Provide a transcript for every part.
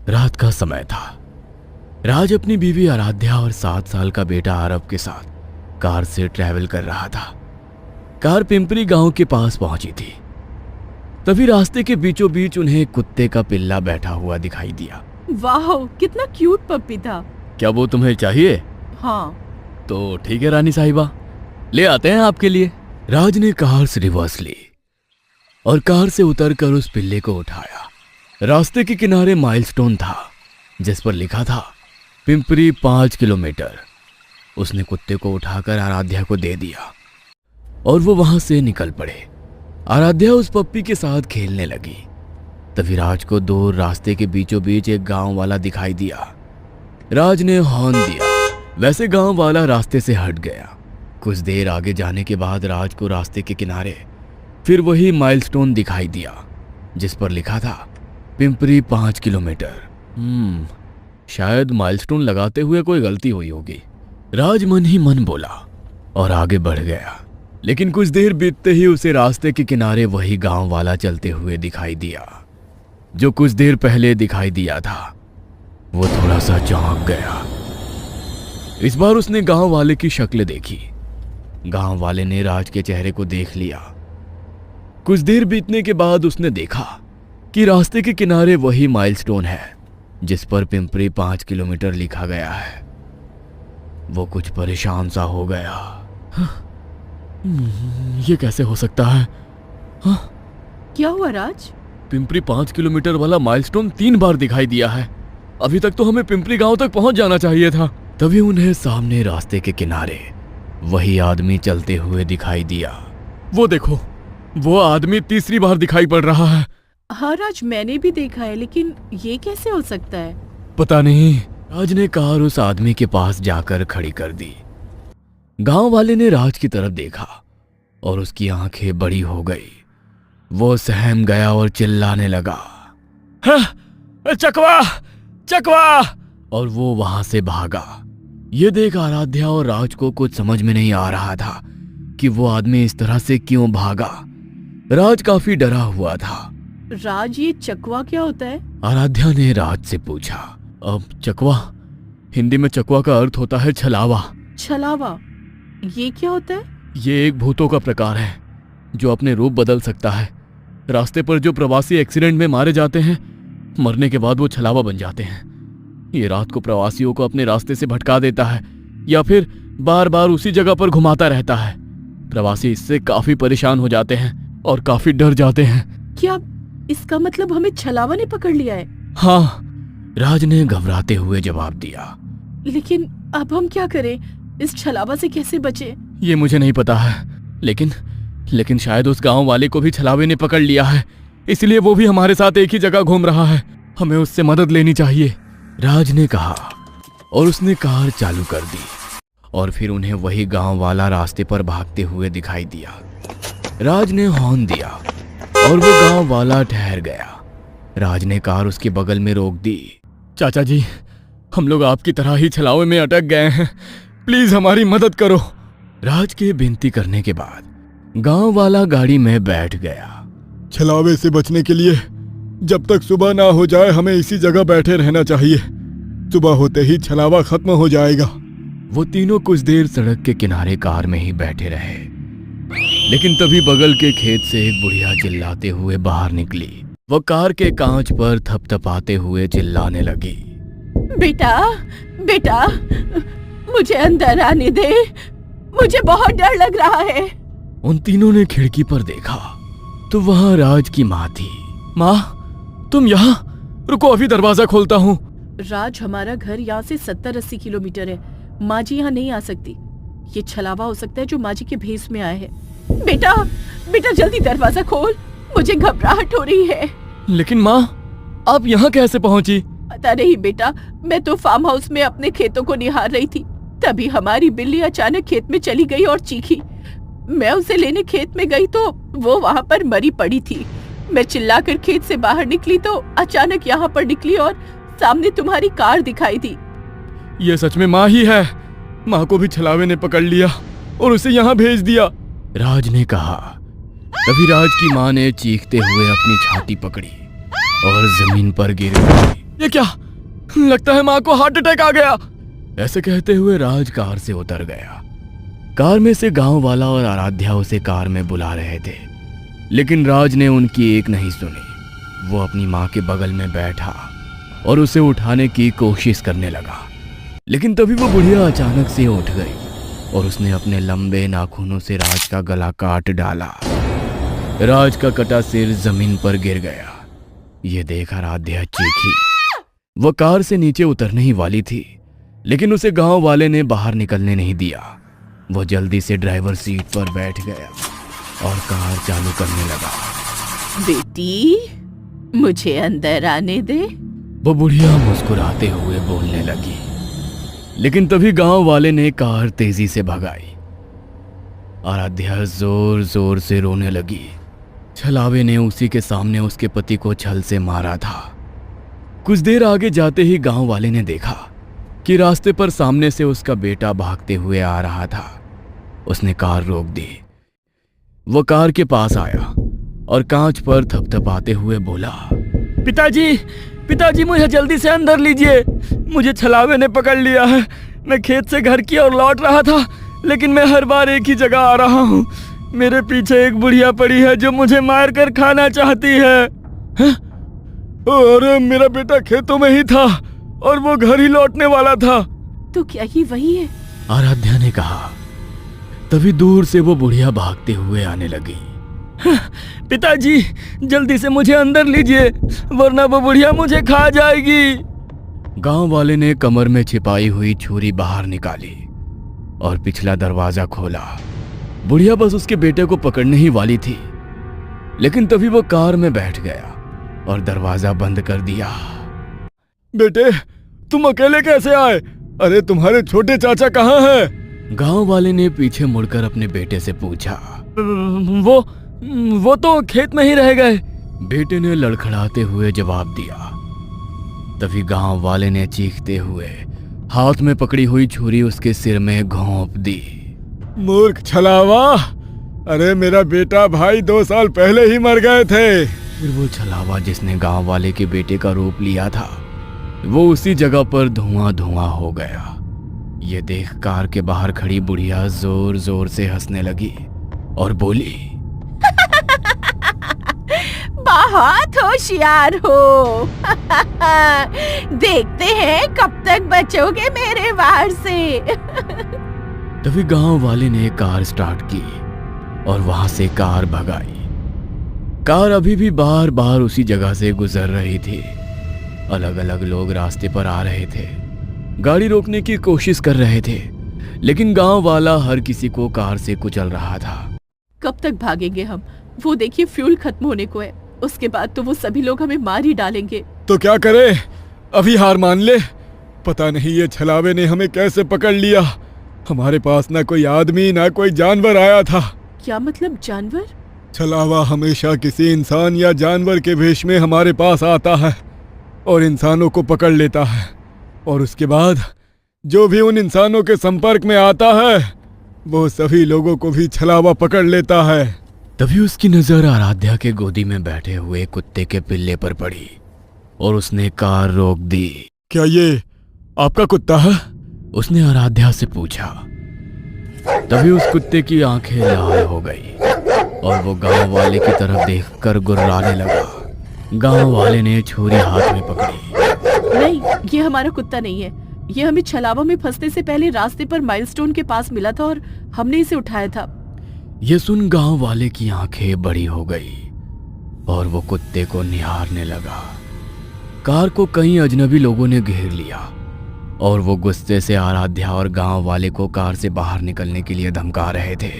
रात का समय था। राज अपनी बीवी आराध्या और 7 साल का बेटा आरव के साथ कार से ट्रैवल कर रहा था। कार पिंपरी गांव के पास पहुंची थी। तभी रास्ते के बीचों बीच उन्हें एक कुत्ते का पिल्ला बैठा हुआ दिखाई दिया। वाह, कितना क्यूट पप्पी था। क्या वो तुम्हें चाहिए? हाँ। तो ठीक है रानी साहिबा, ले आते हैं आपके लिए। राज ने कार से रिवर्स ली और कार से उतरकर उस पिल्ले को उठाया। रास्ते के किनारे माइलस्टोन था जिस पर लिखा था पिंपरी 5 किलोमीटर। उसने कुत्ते को उठाकर आराध्या को दे दिया और वो वहां से निकल पड़े। आराध्या उस पप्पी के साथ खेलने लगी। तभी राज को दूर रास्ते के बीचों बीच एक गांव वाला दिखाई दिया। राज ने हॉर्न दिया। वैसे गांव वाला रास्ते से हट गया। कुछ देर आगे जाने के बाद राज को रास्ते के किनारे फिर वही माइलस्टोन दिखाई दिया जिस पर लिखा था पिंपरी 5 किलोमीटर। शायद माइलस्टोन लगाते हुए कोई गलती हुई होगी, राज मन ही मन बोला और आगे बढ़ गया। लेकिन कुछ देर बीतते ही उसे रास्ते के किनारे वही गांव वाला चलते हुए दिखाई दिया जो कुछ देर पहले दिखाई दिया था। वो थोड़ा सा चौंक गया। इस बार उसने गांव वाले की शक्ल देखी। गांव वाले ने राज के चेहरे को देख लिया। कुछ देर बीतने के बाद उसने देखा कि रास्ते के किनारे वही माइलस्टोन है जिस पर पिंपरी 5 किलोमीटर लिखा गया है। वो कुछ परेशान सा हो गया। ये कैसे हो सकता है? क्या हुआ राज? पिंपरी 5 किलोमीटर वाला माइलस्टोन 3 बार दिखाई दिया है। अभी तक तो हमें पिंपरी गांव तक पहुंच जाना चाहिए था। तभी उन्हें सामने रास्ते के किनारे वही आदमी चलते हुए दिखाई दिया। वो देखो, वो आदमी तीसरी बार दिखाई पड़ रहा है। हाँ राज, मैंने भी देखा है, लेकिन ये कैसे हो सकता है? पता नहीं। राज ने कार उस आदमी के पास जाकर खड़ी कर दी। गांव वाले ने राज की तरफ देखा और उसकी आंखें बड़ी हो गई। वो सहम गया और चिल्लाने लगा, चकवा चकवा! और वो वहां से भागा। ये देख आराध्या और राज को कुछ समझ में नहीं आ रहा था कि वो आदमी इस तरह से क्यों भागा। राज काफी डरा हुआ था। राज, ये चकवा क्या होता है? आराध्या ने राज से पूछा। अब चकवा, हिंदी में चकवा का अर्थ होता है छलावा। छलावा? ये क्या होता है? ये एक भूतों का प्रकार है जो अपने रूप बदल सकता है। रास्ते पर जो प्रवासी एक्सीडेंट में मारे जाते हैं, मरने के बाद वो छलावा बन जाते हैं। ये रात को प्रवासियों को अपने रास्ते से भटका देता है या फिर बार बार उसी जगह पर घुमाता रहता है। प्रवासी इससे काफी परेशान हो जाते हैं और काफी डर जाते हैं। क्या इसका मतलब हमें छलावा ने पकड़ लिया है? हाँ, राज ने घबराते हुए जवाब दिया। लेकिन अब हम क्या करें? इस छलावा से कैसे बचे? ये मुझे नहीं पता है, लेकिन शायद उस गांव वाले को भी छलावे ने पकड़ लिया है, इसलिए वो भी हमारे साथ एक ही जगह घूम रहा है। हमें उससे मदद लेनी चाहिए, राज ने कहा और उसने कार चालू कर दी। और फिर उन्हें वही गांव वाला रास्ते पर भागते हुए दिखाई दिया। राज ने हॉर्न दिया और वो गांव वाला ठहर गया। राज ने कार उसके बगल में रोक दी। चाचा जी, हम लोग आपकी तरह ही छलावे में अटक गए हैं, प्लीज हमारी मदद करो। राज के विनती करने के बाद गांव वाला गाड़ी में बैठ गया। छलावे से बचने के लिए जब तक सुबह ना हो जाए हमें इसी जगह बैठे रहना चाहिए। सुबह होते ही छलावा खत्म हो जाएगा। वो तीनों कुछ देर सड़क के किनारे कार में ही बैठे रहे। लेकिन तभी बगल के खेत से एक बुढ़िया चिल्लाते हुए बाहर निकली। वो कार के कांच पर थपथपाते हुए चिल्लाने लगी, बेटा बेटा, मुझे अंदर आने दे, मुझे बहुत डर लग रहा है। उन तीनों ने खिड़की पर देखा तो वहां राज की माँ थी। माँ, तुम यहाँ? रुको, अभी दरवाजा खोलता हूँ। राज, हमारा घर यहाँ से 70-80 किलोमीटर है। माँ जी यहाँ नहीं आ सकती। ये छलावा हो सकता है जो माँ जी के भेष में आए हैं। बेटा बेटा, जल्दी दरवाजा खोल, मुझे घबराहट हो रही है। लेकिन माँ, आप यहाँ कैसे पहुँची? पता नहीं बेटा, मैं तो फार्म हाउस में अपने खेतों को निहार रही थी। तभी हमारी बिल्ली अचानक खेत में चली गई और चीखी। मैं उसे लेने खेत में गई तो वो वहाँ पर मरी पड़ी थी। मैं चिल्लाकर खेत से बाहर निकली तो अचानक यहाँ पर निकली और सामने तुम्हारी कार दिखाई दी। ये सच में माँ ही है। माँ को भी छलावे ने पकड़ लिया और उसे यहाँ भेज दिया, राज ने कहा। तभी राज की माँ ने चीखते हुए अपनी छाती पकड़ी और जमीन पर गिर गई। ये क्या, लगता है माँ को हार्ट अटैक आ गया। ऐसे कहते हुए राज कार से उतर गया। कार में से गांव वाला और आराध्या उसे कार में बुला रहे थे, लेकिन राज ने उनकी एक नहीं सुनी। वो अपनी माँ के बगल में बैठा और उसे उठाने की कोशिश करने लगा, लेकिन तभी वो बुढ़िया अचानक से उठ गई और उसने अपने लंबे नाखूनों से राज का गला काट डाला। राज का कटा सिर जमीन पर गिर गया। ये देख आराध्या चीखी। वो कार से नीचे उतरने ही वाली थी, लेकिन उसे गांव वाले ने बाहर निकलने नहीं दिया। वो जल्दी से ड्राइवर सीट पर बैठ गया और कार चालू करने लगा। बेटी, मुझे अंदर आने दे। वो बुढ़िया मुस्कुराते हुए बोलने लगी, लेकिन तभी गांव वाले ने कार तेजी से भगाई। आराध्या जोर जोर से रोने लगी। छलावे ने उसी के सामने उसके पति को छल से मारा था। कुछ देर आगे जाते ही गांव वाले ने देखा कि रास्ते पर सामने से उसका बेटा भागते हुए आ रहा था। उसने कार रोक दी। वो कार के पास आया और कांच पर थपथपाते हुए बोला, पिताजी, पिताजी, मुझे जल्दी से अंदर लीजिए। मुझे छलावे ने पकड़ लिया है। मैं खेत से घर की ओर लौट रहा था, लेकिन मैं हर बार एक ही जगह आ रहा हूँ। मेरे पीछे एक बुढ़िया पड़ी है जो मुझे मार कर खाना चाहती है। अरे मेरा बेटा खेतों में ही था और वो घर ही लौटने वाला था। तो क्या ही वही है? आराध्या ने कहा। तभी दूर से वो बुढ़िया भागते हुए आने लगी। पिताजी, जल्दी से मुझे अंदर लीजिए, वरना वो बुढ़िया मुझे खा जाएगी। गांव वाले ने कमर में छिपाई हुई छुरी बाहर निकाली और पिछला दरवाजा खोला। बुढ़िया बस उसके बेटे को पकड़ने ही वाली थी, लेकिन तभी वो कार में बैठ गया और दरवाजा बंद कर दिया। बेटे, तुम अकेले कैसे आए? अरे तुम्हारे छोटे चाचा कहाँ हैं? गांव वाले ने पीछे मुड़कर अपने बेटे से पूछा। वो तो खेत में ही रह गए, बेटे ने लड़खड़ाते हुए जवाब दिया। तभी गांव वाले ने चीखते हुए हाथ में पकड़ी हुई छुरी उसके सिर में घोंप दी। मूर्ख छलावा! अरे मेरा बेटा भाई 2 साल पहले ही मर गए थे। फिर वो छलावा जिसने गांव वाले के बेटे का रूप लिया था, वो उसी जगह पर धुआं धुआं हो गया। ये देख कार के बाहर खड़ी बुढ़िया जोर जोर से हंसने लगी और बोली, बहुत होशियार हो। देखते हैं कब तक बचोगे मेरे वार से। तभी गांव वाले ने कार स्टार्ट की और वहां से कार भगाई। कार अभी भी बार बार उसी जगह से गुजर रही थी। अलग अलग लोग रास्ते पर आ रहे थे, गाड़ी रोकने की कोशिश कर रहे थे, लेकिन गांव वाला हर किसी को कार से कुचल रहा था। कब तक भागेंगे हम? वो देखिए, फ्यूल खत्म होने को है। उसके बाद तो वो सभी लोग हमें मार ही डालेंगे। तो क्या करें? अभी हार मान ले। पता नहीं ये छलावे ने हमें कैसे पकड़ लिया। हमारे पास ना कोई आदमी ना कोई जानवर आया था। क्या मतलब जानवर? छलावा हमेशा किसी इंसान या जानवर के भेष में हमारे पास आता है और इंसानों को पकड़ लेता है, और उसके बाद जो भी उन इंसानों के संपर्क में आता है वो सभी लोगों को भी छलावा पकड़ लेता है। तभी उसकी नजर आराध्या के गोदी में बैठे हुए कुत्ते के पिल्ले पर पड़ी और उसने कार रोक दी। क्या ये आपका कुत्ता है? उसने आराध्या से पूछा। तभी उस कुत्ते की आंखें लाल हो गई और वो गांव वाले की तरफ देखकर गुर्राने लगा। गांव वाले ने छुरी हाथ में पकड़ी। नहीं, ये हमारा कुत्ता नहीं है। ये हमें छलावा में फंसने से पहले रास्ते पर माइलस्टोन के पास मिला था और हमने इसे उठाया था। ये सुन गांव वाले की आंखें बड़ी हो गई और वो कुत्ते को निहारने लगा। कार को कई अजनबी लोगों ने घेर लिया और वो गुस्से से आराध्या और गांव वाले को कार से बाहर निकलने के लिए धमका रहे थे।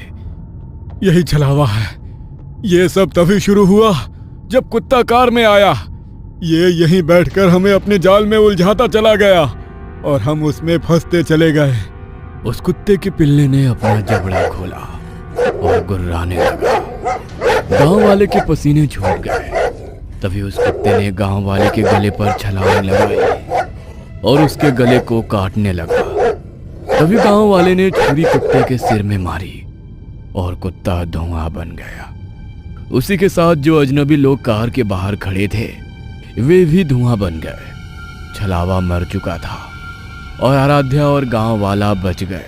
यही छलावा है। ये सब तभी शुरू हुआ जब कुत्ता कार में आया। ये यहीं बैठकर हमें अपने जाल में उलझाता चला गया और हम उसमें फंसते चले गए। उस कुत्ते के पिल्ले ने अपना जबड़ा खोला और गुर्राने लगा। गांव वाले के पसीने छूट गए। तभी उस कुत्ते ने गांव वाले के गले पर छलांग लगाई और उसके गले को काटने लगा। तभी गांव वाले ने छुरी कुत्ते के सिर में मारी और कुत्ता धुआं बन गया। उसी के साथ जो अजनबी लोग कार के बाहर खड़े थे वे भी धुआं बन गए छलावा मर चुका था और आराध्या और गांव वाला बच गए।